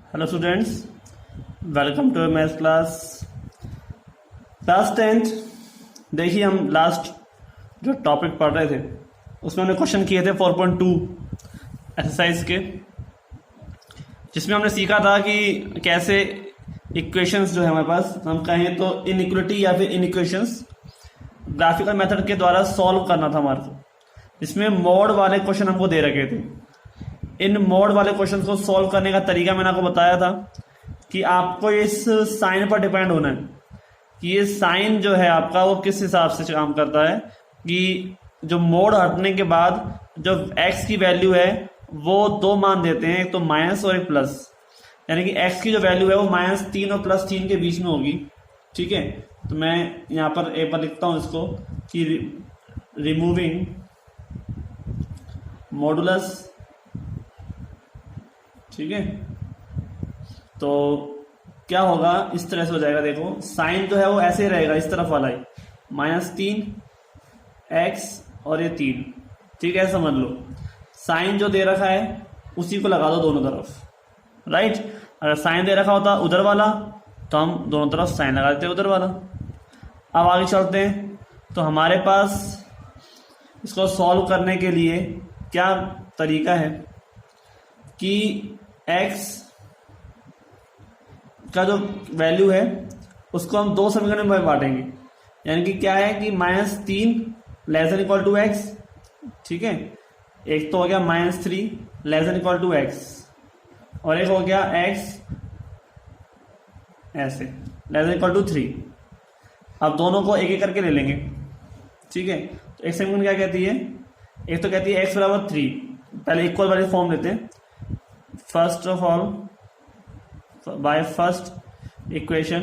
Hello students, welcome to maths class 10th। देखिए, हम last जो टॉपिक पढ़ रहे थे उसमें हमने क्वेश्चन किए थे 4.2 एक्सरसाइज के, जिसमें हमने सीखा था कि कैसे इक्वेशंस जो है हमारे पास, हम कहें तो इनइक्वलिटी या फिर इनइक्वेशंस ग्राफिकल मेथड के द्वारा सॉल्व करना था हमारे को, जिसमें मोड वाले क्वेश्चन हमको दे रखे थे। इन मोड वाले क्वेश्चन को सॉल्व करने का तरीका मैंने आपको बताया था कि आपको इस साइन पर डिपेंड होना है कि ये साइन जो है आपका वो किस हिसाब से काम करता है, कि जो मोड हटने के बाद जो x की वैल्यू है वो दो मान देते हैं, एक तो माइनस और एक प्लस, यानी कि x की जो वैल्यू है वो -3 और +3 के बीच में होगी। ठीक है, तो मैं यहाँ पर एक बार लिखता हूँ इसको कि रिमूविंग मॉडुलस। ठीक है, तो क्या होगा, इस तरह से हो जाएगा। देखो, साइन जो है वो ऐसे ही रहेगा, इस तरफ वाला ही -3x और ये 3। ठीक है, समझ लो। साइन जो दे रखा है उसी को लगा दो दोनों तरफ, राइट। अगर साइन दे रखा होता उधर वाला तो हम दोनों तरफ साइन लगा देते उधर वाला। अब आगे चलते हैं, तो हमारे पास इसको सॉल्व करने के लिए क्या तरीका है कि x का जो वैल्यू है उसको हम दो समीकरण में बांटेंगे, यानी कि क्या है कि -3 < x। ठीक है, एक तो हो गया -3 < x और एक हो गया x ऐसे < 3। अब दोनों को एक एक करके ले लेंगे। ठीक है, तो एक समीकरण क्या कहती है, एक तो कहती है x बराबर 3। पहले इक्वल वाली फॉर्म लेते हैं। First of all, by first equation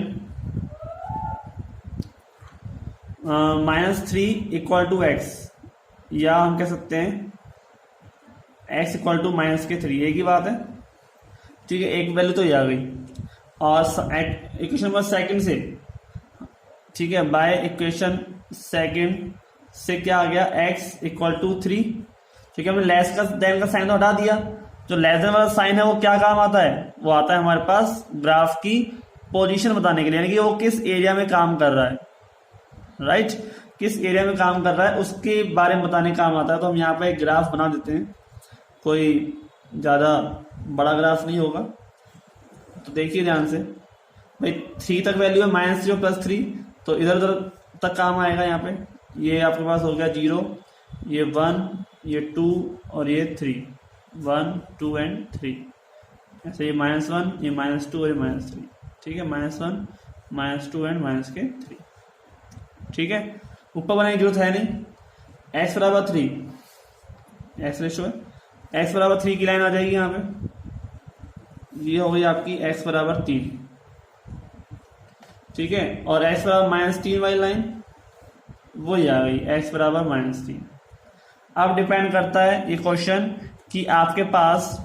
-3 = x, या हम कह सकते हैं x = -3, एक ही बात है। ठीक है, एक वैल्यू तो ये आ गई। और इक्वेशन नंबर सेकंड से, ठीक है, बाय इक्वेशन सेकंड से क्या आ गया, x = 3। ठीक है, हमने लेस का देन का साइन तो हटा दिया। जो लेस देन वाला साइन है वो क्या काम आता है, वो आता है हमारे पास ग्राफ की पोजीशन बताने के लिए, यानी कि वो किस एरिया में काम कर रहा है, राइट। किस एरिया में काम कर रहा है उसके बारे में बताने काम आता है। तो हम यहाँ पे एक ग्राफ बना देते हैं, कोई ज़्यादा बड़ा ग्राफ नहीं होगा। तो देखिए ध्यान से भाई, 3 तक वैल्यू है -3 और +3, तो इधर उधर तक काम आएगा। यहाँ पे ये आपके पास हो गया 0, ये 1, ये 2 और ये 3, 1 2 एंड 3। ऐसे ये -1, ये -2 और ये -3। ठीक है, -1 -2 एंड -3। ठीक है, ऊपर बनाने की जरूरत है नहीं। x बराबर 3, x रेशो है, x बराबर 3 की लाइन आ जाएगी यहाँ पे। ये हो गई आपकी x बराबर 3। ठीक है, और x बराबर -3 वाली लाइन वही आ गई, x बराबर -3। अब डिपेंड करता है ये क्वेश्चन कि आपके पास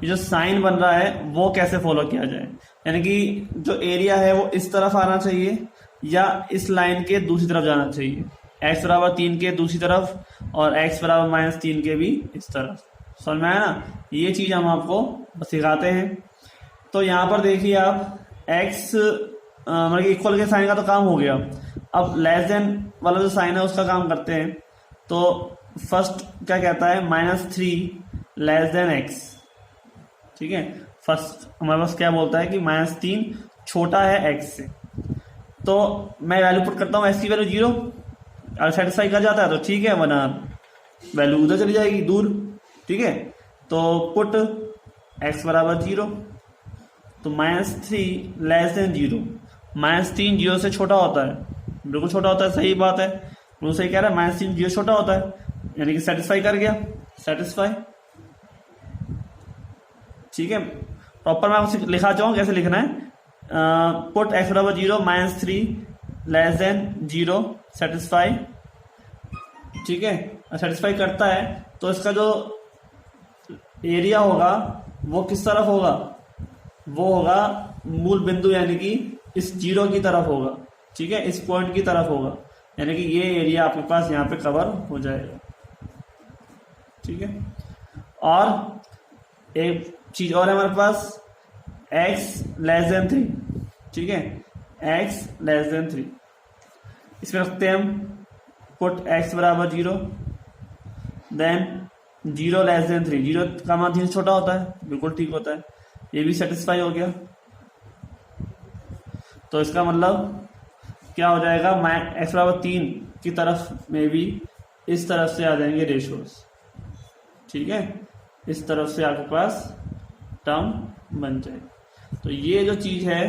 ये जो साइन बन रहा है वो कैसे फॉलो किया जाए, यानी कि जो एरिया है वो इस तरफ आना चाहिए या इस लाइन के दूसरी तरफ जाना चाहिए, x बराबर 3 के दूसरी तरफ और x बराबर -3 के भी इस तरफ। समझ में आया ना, ये चीज हम आपको सिखाते हैं। तो यहाँ पर देखिए आप, x मतलब इक्वल के साइन का तो काम हो गया। अब लेस देन वाला जो साइन है उसका काम करते हैं। तो फर्स्ट क्या कहता है, -3 < x। ठीक है, फर्स्ट हमारे पास क्या बोलता है कि -3 छोटा है x से। तो मैं वैल्यू पुट करता हूँ, x की वैल्यू 0। अगर सेटिस्फाई कर जाता है तो ठीक है, वरना वैल्यू उधर चली जाएगी दूर। ठीक है, तो पुट x बराबर 0, तो -3 < 0। -3 0 से छोटा होता है, बिल्कुल छोटा होता है, सही बात है, वो सही कह रहा है। -3 0 छोटा होता है, यानी कि सेटिस्फाई कर गया, सेटिस्फाई। ठीक है, प्रॉपर मैं आपको लिखा चाहूँ कैसे लिखना है। पुट x बराबर 0, -3 < 0, सेटिस्फाई। ठीक है, सेटिस्फाई करता है तो इसका जो एरिया होगा वो किस तरफ होगा, वो होगा मूल बिंदु, यानी कि इस 0 की तरफ होगा। ठीक है, इस पॉइंट की तरफ होगा, यानी कि ये एरिया आपके पास यहाँ पे कवर हो जाएगा। ठीक है, और एक चीज और है हमारे पास, x लेस देन 3, ठीक है, x लेस देन 3, इसमें रखते हैं हम पुट x बराबर 0, देन 0 लेस देन 3, 0 का मान 3 छोटा होता है, बिल्कुल ठीक होता है, ये भी सेटिस्फाई हो गया। तो इसका मतलब क्या हो जाएगा, x बराबर 3 की तरफ में भी इस तरफ से आ जाएंगे रेशियोज, ठीक है, इस तरफ से आपके पास टर्म बन जाएगी। तो ये जो चीज है,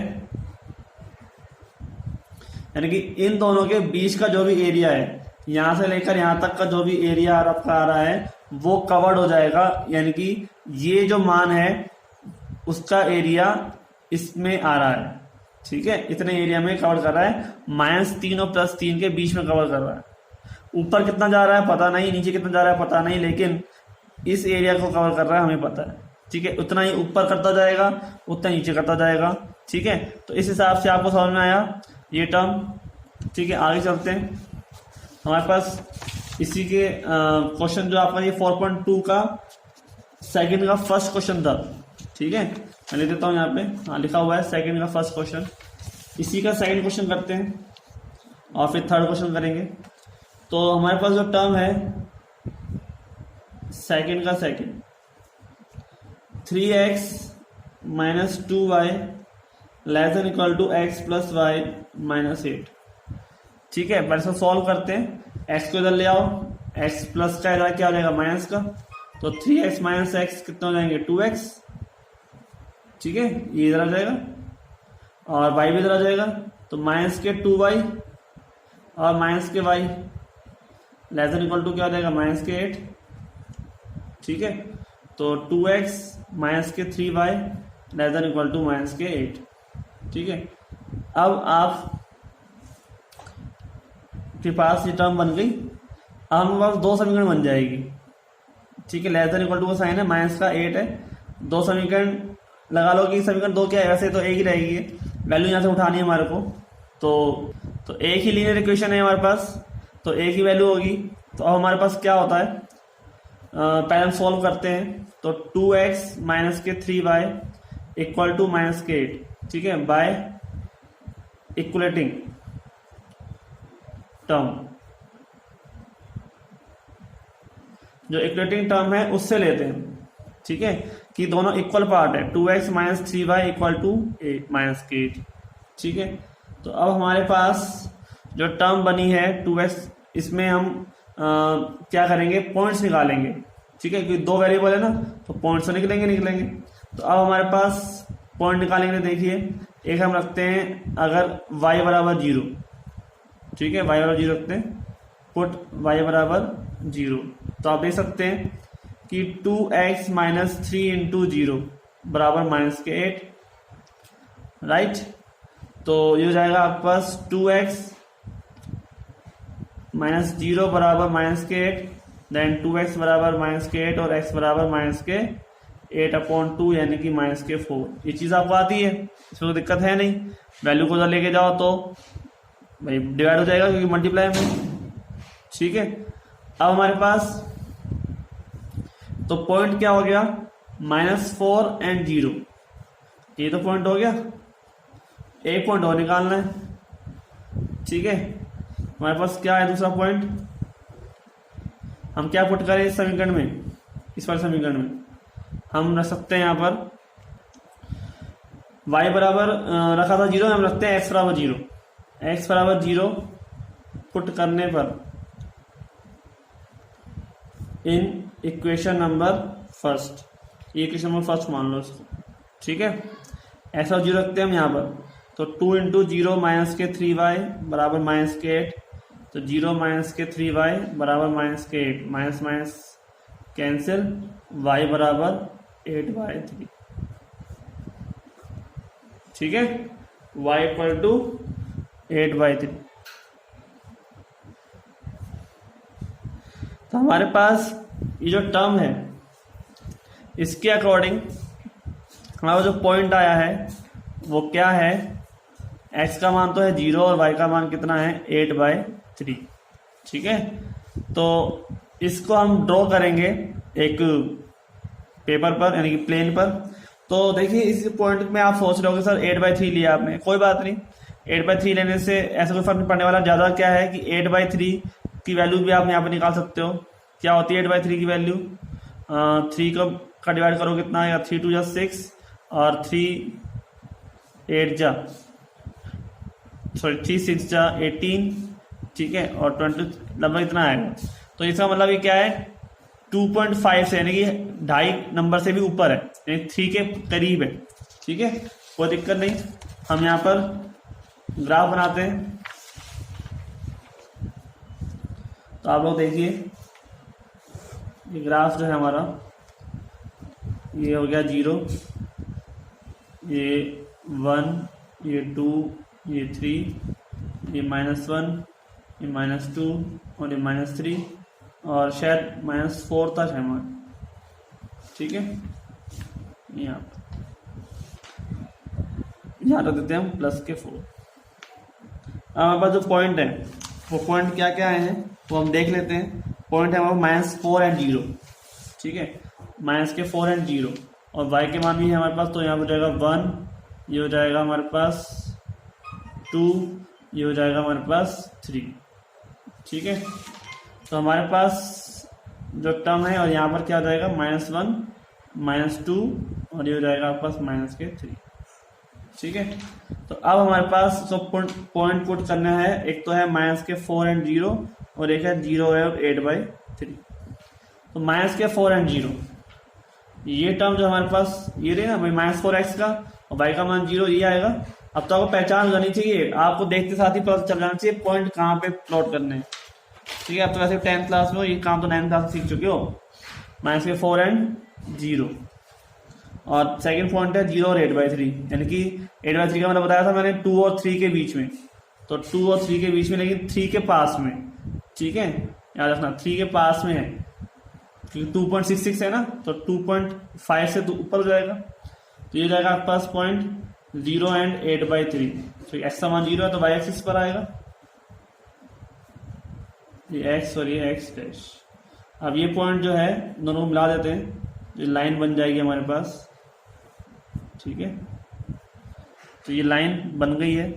यानी कि इन दोनों के बीच का जो भी एरिया है, यहां से लेकर यहां तक का जो भी एरिया आपका आ रहा है वो कवर्ड हो जाएगा, यानी कि ये जो मान है उसका एरिया इसमें आ रहा है, ठीक है, इतने एरिया में कवर कर रहा है, -3 और +3 के बीच में कवर कर रहा है। ऊपर कितना जा रहा है पता नहीं, नीचे कितना जा रहा है पता नहीं, लेकिन इस एरिया को कवर कर रहा है हमें पता है, ठीक है, उतना ही ऊपर करता जाएगा उतना नीचे करता जाएगा, ठीक है। तो इस हिसाब से आपको समझ में आया ये टर्म, ठीक है। आगे चलते हैं, हमारे पास इसी के क्वेश्चन जो आपका ये 4.2 का सेकंड का फर्स्ट क्वेश्चन था, ठीक है, मैं लिख देता हूँ यहाँ पे, हाँ लिखा हुआ है सेकंड का फर्स्ट क्वेश्चन, इसी का सेकंड क्वेश्चन करते हैं और फिर थर्ड क्वेश्चन करेंगे। तो हमारे पास जो टर्म है सेकंड का second, 3x minus 2y less than equal to x plus y minus 8, ठीक है। पहले से सॉल्व करते हैं, x को इधर ले आओ, x प्लस का इधर क्या हो जाएगा माइनस का, तो 3x माइनस x कितना हो जाएंगे 2x, ठीक है, ये इधर आ जाएगा और y भी इधर आ जाएगा, तो माइनस के 2y और माइनस के y less than equal to क्या हो जाएगा माइनस के 8, ठीक है। तो 2x माइनस के 3y less than equal to minus के 8, ठीक है। अब आप के पास ये टर्म बन गई, अब हमारे पास दो समीकरण बन जाएगी, ठीक है। लेस देन इक्वल टू का साइन है, माइनस का 8 है, दो समीकरण लगा लो कि समीकरण दो क्या है, वैसे तो एक ही रहेगी, वैल्यू यहाँ से उठानी है हमारे को, तो एक ही लीनियर इक्वेशन है हमारे पास, तो एक ही वैल्यू होगी। तो अब हमारे पास क्या होता है, पहले हम सॉल्व करते हैं, तो 2x माइनस के 3y इक्वल टू माइनस के 8, ठीक है, बाय इक्वलेटिंग टर्म, जो इक्वलेटिंग टर्म है उससे लेते हैं, ठीक है, कि दोनों इक्वल पार्ट है, 2x minus 3y equal to minus के 8, ठीक है। तो अब हमारे पास जो टर्म बनी है 2x, इसमें हम क्या करेंगे, पॉइंट्स निकालेंगे, ठीक है, क्योंकि दो वेरिएबल है ना, तो पॉइंट्स तो निकलेंगे। तो अब हमारे पास पॉइंट निकालेंगे, देखिए एक हम रखते हैं अगर y बराबर 0, ठीक है, y बराबर 0 रखते हैं, पुट y बराबर 0, तो आप देख सकते हैं कि 2x माइनस 3 इंटू 0 बराबर माइनस के 8, राइट। तो ये हो जाएगा आपके पास 2x माइनस 0 बराबर माइनस के 8, देन 2x बराबर माइनस के 8 और x बराबर माइनस के 8/2 यानी कि माइनस के 4। ये चीज़ आपको आती है, इसमें कोई दिक्कत है नहीं, वैल्यू को जब लेके जाओ तो भाई डिवाइड हो जाएगा क्योंकि मल्टीप्लाई में, ठीक है। अब हमारे पास तो पॉइंट क्या हो गया, -4 एंड 0, ये तो पॉइंट हो गया, एक पॉइंट और निकालना है, ठीक है। हमारे पास क्या है दूसरा पॉइंट, हम क्या पुट करें इस समीकरण में, इस वाले समीकरण में हम रख सकते हैं यहाँ पर y बराबर रखा था 0, हम रखते हैं x बराबर 0, x बराबर 0 पुट करने पर इन इक्वेशन नंबर फर्स्ट, ये इक्वेशन नंबर फर्स्ट मान लो इसको, ठीक है। x बराबर 0 रखते हैं हम यहाँ पर, तो 2 इंटू 0 माइनस के 3y बराबर माइनस के 8, तो 0 माइनस के 3y बराबर माइनस के 8, माइनस माइनस कैंसिल, y बराबर 8/3, ठीक है, y इक्वल टू 8/3। तो हमारे पास ये जो टर्म है इसके अकॉर्डिंग हमारा जो पॉइंट आया है वो क्या है, x का मान तो है 0 और y का मान कितना है 8/3, ठीक है। तो इसको हम ड्रॉ करेंगे एक पेपर पर यानी कि प्लेन पर, तो देखिए इस पॉइंट में आप सोच रहे हो कि सर 8/3 लिया आपने, कोई बात नहीं, 8/3 लेने से ऐसा कोई फर्क नहीं पड़ने वाला। ज़्यादा क्या है कि 8/3 की वैल्यू भी आप यहाँ पे निकाल सकते हो। क्या होती है 8/3 की वैल्यू? 3 का डिवाइड करो कितना आएगा, 3 2 जा 6 और 3 8 जा 3 6 जा 18, ठीक है, और 20 लगभग इतना आएगा। तो इसका मतलब ये क्या है, 2.5 से यानी कि 2.5 नंबर से भी ऊपर है, यानी 3 के करीब है, ठीक है, कोई दिक्कत नहीं। हम यहाँ पर ग्राफ बनाते हैं, तो आप लोग देखिए ये ग्राफ जो है हमारा, ये हो गया 0, ये 1, ये 2, ये 3, ये -1, ये -2 और ये -3 और शायद -4 तक है हमारा, ठीक है। यहाँ रख देते हैं हम +4। अब हमारे पास जो पॉइंट है वो पॉइंट क्या क्या हैं वो हम देख लेते हैं। पॉइंट है हमारे -4 और 0, ठीक है, -4 और 0 और y के मान भी है हमारे पास, तो यहाँ हो जाएगा 1, ये हो जाएगा हमारे पास 2, ये हो जाएगा हमारे पास 3, ठीक है। तो हमारे पास जो टर्म है और यहाँ पर क्या हो जाएगा -1 -2 और ये हो जाएगा आपके पास -3, ठीक है। तो अब हमारे पास सब पॉइंट पुट करना है, एक तो है -4 और 0 और एक है 0 और 8/3। तो -4 और 0 ये टर्म जो हमारे पास ये रही ना भाई, -4x का और y का मान 0, ये आएगा। अब तो आपको पहचान करनी चाहिए, आपको देखते साथ ही पता चल जाना चाहिए पॉइंट कहाँ पे प्लॉट करने हैं, ठीक है। अब तो वैसे 10th क्लास में हो, ये काम तो 9th क्लास में सीख चुके हो, -4 और 0 और सेकंड पॉइंट है 0 और 8/3, यानी कि 8/3 का मैंने बताया था मैंने 2 और 3 के बीच में, तो 2 और 3 के बीच में लेकिन 3 के पास में, ठीक है, याद रखना 3 के पास में है क्योंकि 2.66 है ना, तो 2.5 से तो ऊपर हो जाएगा। तो ये जाएगा आपके पास पॉइंट 0 एंड 8/3। तो x का मान 0 है तो y एक्सिस पर आएगा, ये x और ये x डैश। अब ये पॉइंट जो है दोनों को मिला देते हैं, ये लाइन बन जाएगी हमारे पास, ठीक है। तो ये लाइन बन गई है।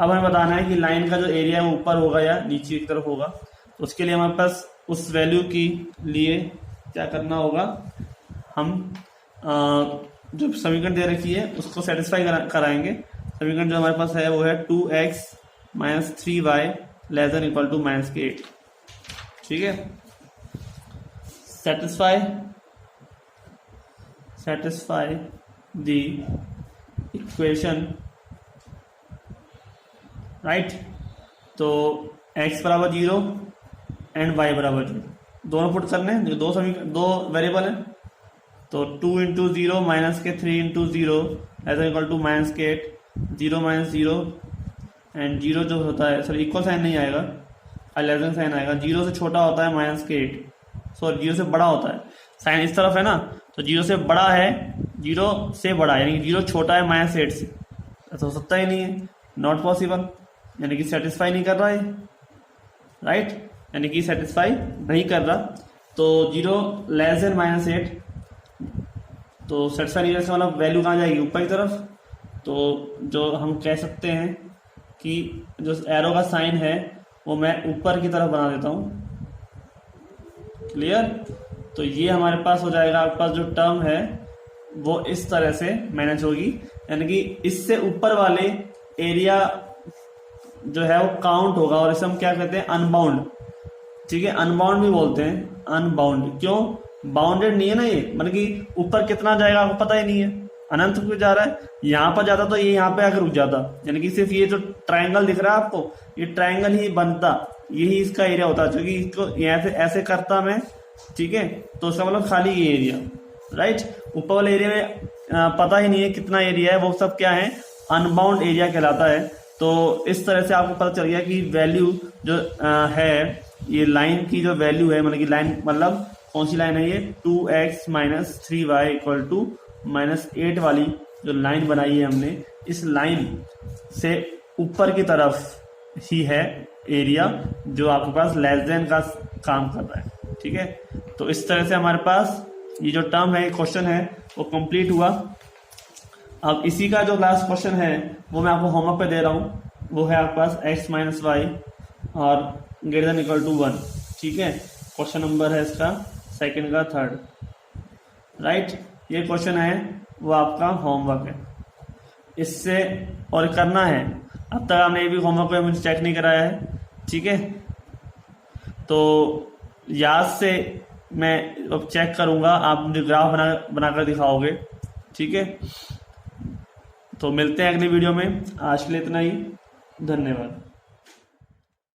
अब हमें बताना है कि लाइन का जो एरिया है वो ऊपर होगा या नीचे की तरफ होगा। तो उसके लिए हमारे पास उस वैल्यू की लिए क्या करना होगा, हम जो समीकरण दे रखी है उसको सेटिस्फाई कराएंगे। समीकरण जो हमारे पास है वो है 2x - 3y ≤ -8, ठीक है। satisfy the equation, right. तो x बराबर 0 एंड y बराबर 0 दोनों पुट करने हैं, दो वेरिएबल हैं। तो 2 × 0 -3 × 0 ≤ -8, 0 - 0 एंड 0 जो होता है, सॉरी इक्वल साइन नहीं आएगा, लेस साइन आएगा। 0 से छोटा होता है -8, सॉरी 0 से बड़ा होता है, साइन इस तरफ है ना, तो 0 से बड़ा है, 0 से बड़ा यानी कि 0 छोटा है -8 से, ऐसा हो सकता ही नहीं है, नॉट पॉसिबल, यानी कि सेटिस्फाई नहीं कर रहा है, राइट, यानी कि सेटिस्फाई नहीं कर रहा। तो 0 लेस देन -8, तो सेटिस्फाई नहीं करने मतलब वैल्यू कहाँ जाएगी, ऊपर की तरफ। तो जो हम कह सकते हैं कि जो एरो का साइन है वो मैं ऊपर की तरफ बना देता हूँ, क्लियर। तो ये हमारे पास हो जाएगा, आपके पास जो टर्म है वो इस तरह से मैनेज होगी, यानी कि इससे ऊपर वाले एरिया जो है वो काउंट होगा और इसे हम क्या कहते हैं, अनबाउंड, ठीक है, अनबाउंड भी बोलते हैं, अनबाउंड। क्यों, बाउंडेड नहीं है ना ये, मतलब कि ऊपर कितना जाएगा आपको पता ही नहीं है, अनंत को जा रहा है, यहाँ पर जाता तो ये यहाँ पे आकर रुक जाता, यानी कि सिर्फ ये जो ट्रायंगल दिख रहा है आपको, ये ट्रायंगल ही बनता, यही इसका एरिया होता, क्योंकि इसको ऐसे करता मैं, ठीक है, तो उसका मतलब खाली ये एरिया, राइट। ऊपर वाले एरिया में पता ही नहीं है कितना एरिया है, वो सब क्या है, अनबाउंड एरिया कहलाता है। तो इस तरह से आपको पता चल गया कि वैल्यू जो है, ये लाइन की जो वैल्यू है, मतलब कि लाइन मतलब कौन सी लाइन है ये, 2x - 3y = -8 वाली जो लाइन बनाई है हमने, इस लाइन से ऊपर की तरफ ही है एरिया जो आपके पास लेस देन का काम कर रहा है, ठीक है। तो इस तरह से हमारे पास ये जो टर्म है, क्वेश्चन है, वो कंप्लीट हुआ। अब इसी का जो लास्ट क्वेश्चन है वो मैं आपको होमवर्क पे दे रहा हूँ, वो है आपके पास x माइनस वाई और ग्रेटर देन इक्वल टू 1। ठीक है, क्वेश्चन नंबर है इसका सेकंड का थर्ड, राइट। ये क्वेश्चन है वो आपका होमवर्क है, इससे और करना है। अब तक आपने ये भी होमवर्क पे मुझे चेक नहीं कराया है, ठीक है, तो याद से मैं अब चेक करूँगा, आप मुझे ग्राफ बनाकर दिखाओगे, ठीक है। तो मिलते हैं अगली वीडियो में, आज के लिए इतना ही, धन्यवाद।